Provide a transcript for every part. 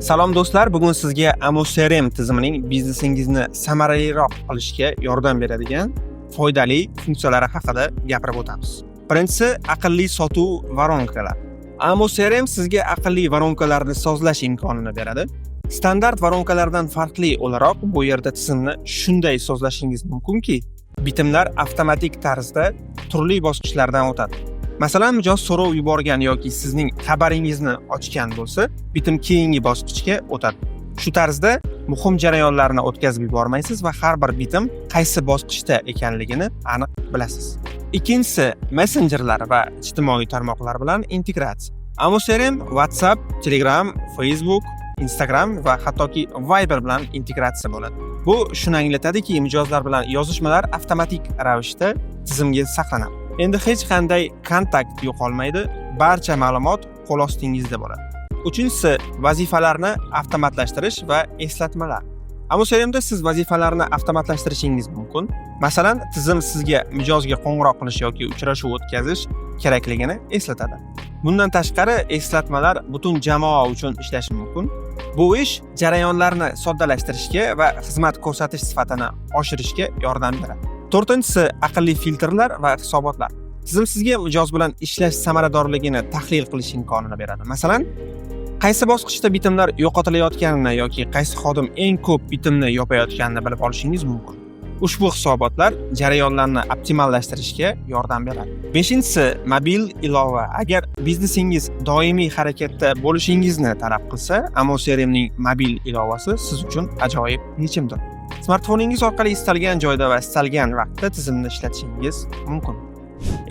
Salom do'stlar, bugun sizga Amo CRM tizimining biznesingizni samaraliroq qilishga yordam beradigan foydali funksiyalari haqida gapirib o'tamiz. Birinchisi aqlli sotuv voronkalar. Amo CRM sizga aqlli voronkalarni sozlash imkonini beradi. Standart voronkalardan farqli o'laroq bu yerda tizimni shunday sozlashingiz mumkinki, bitimlar avtomatik tarzda turli bosqichlardan o'tadi. Masalan, mijoz so'rov yuborgan yoki sizning xabaringizni ochgan bo'lsa, bitim keyingi bosqichga o'tadi. Shu tarzda muhim jarayonlarni o'tkazib yubormaysiz va har bir bitim qaysi bosqichda ekanligini aniq bilasiz. Ikkinchisi, messenjerlar va ijtimoiy tarmoqlar bilan integratsiya. Amo CRM WhatsApp, Telegram, Facebook, Instagram va hattoki Viber bilan integratsiya bo'ladi. Bu shuni anglatadiki, mijozlar bilan yozishmalar avtomatik ravishda tizimga saqlanadi. Endi hech qanday kontakt yo'qolmaydi, barcha ma'lumot qo'l ostingizda bo'ladi. Uchinchisi, vazifalarni avtomatlashtirish va eslatmalar. Amo CRMda siz vazifalarni avtomatlashtirishingiz mumkin. Masalan, tizim sizga mijozga qo'ng'iroq qilish yoki uchrashuv o'tkazish kerakligini eslatadi. Bundan tashqari, eslatmalar butun jamoa uchun ishlashi mumkin. Bu ish jarayonlarni soddalashtirishga va xizmat ko'rsatish sifatini oshirishga yordam beradi. To'rtinchisi, aqlli filtrlar va hisobotlar. Tizim sizga mijoz bilan ishlash samaradorligini tahlil qilish imkonini beradi. Masalan, qaysi bosqichda bitimlar yo'qotilayotganini yoki qaysi xodim eng ko'p bitimni yopayotganini bilib olishingiz mumkin. Ushbu hisobotlar jarayonlarni optimallashtirishga yordam beradi. Beshinchisi, mobil ilova. Agar biznesingiz doimiy harakatda bo'lishingizni talab qilsa, Amo CRMning mobil ilovasi siz uchun ajoyib yechimdir. Smartfoningiz orqali istalgan joyda va istalgan vaqtda tizimni ishlatishingiz mumkin.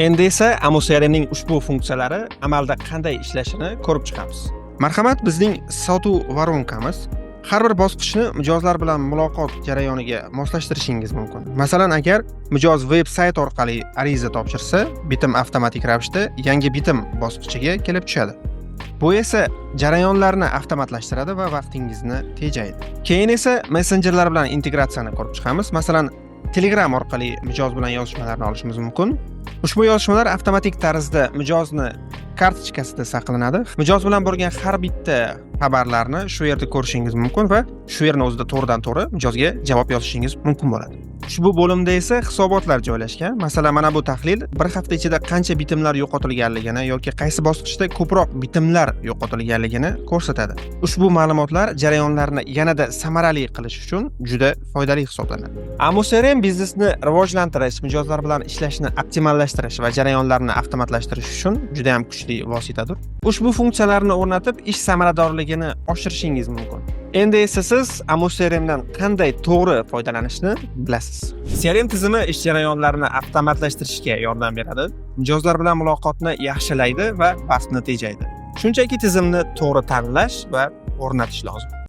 Endi esa Amo CRMning ushbu funksiyalari amalda qanday ishlashini ko'rib chiqamiz. Marhamat, bizning sotuv voronkamiz har bir bosqichni mijozlar bilan muloqot jarayoniga moslashtirishingiz mumkin. Masalan, agar mijoz veb-sayt orqali ariza topshirsa, bitim avtomatik ravishda yangi bitim bosqichiga kelib tushadi. Bu esa jarayonlarni avtomatlashtiradi va vaqtingizni tejaydi. Keyin esa messenjerlar bilan integratsiyani ko'rib chiqamiz. Masalan, Telegram orqali mijoz bilan yozishmalarni olishimiz mumkin. Ushbu yozishmalar avtomatik tarzda mijozni kartochkasida saqlanadi. Mijoz bilan bo'lgan har bitta xabarlarni shu yerda ko'rishingiz mumkin va shu yerning o'zida to'g'ridan-to'g'ri mijozga javob yozishingiz mumkin bo'ladi. Ushbu bo'limda esa hisobotlar joylashgan. Masalan, mana bu tahlil bir hafta ichida qancha bitimlar yo'qotilganligini yoki qaysi bosqichda ko'proq bitimlar yo'qotilganligini ko'rsatadi. Ushbu ma'lumotlar jarayonlarni yanada samarali qilish uchun juda foydali hisoblanadi. Amo CRM biznesni rivojlantirish, mijozlar bilan ishlashni optimallashtirish va jarayonlarni avtomatlashtirish uchun juda ham kuchli vositadir. Ushbu funksiyalarni o'rnatib ish samaradorligini oshirishingiz mumkin. Endi esa siz Amo CRMdan qanday to'g'ri foydalanishni bilasiz. CRM tizimi ish jarayonlarini avtomatlashtirishga yordam beradi, mijozlar bilan muloqotni yaxshilaydi va vaqtni tejaydi. Shunchaki tizimni to'g'ri tanlash va o'rnatish lozim.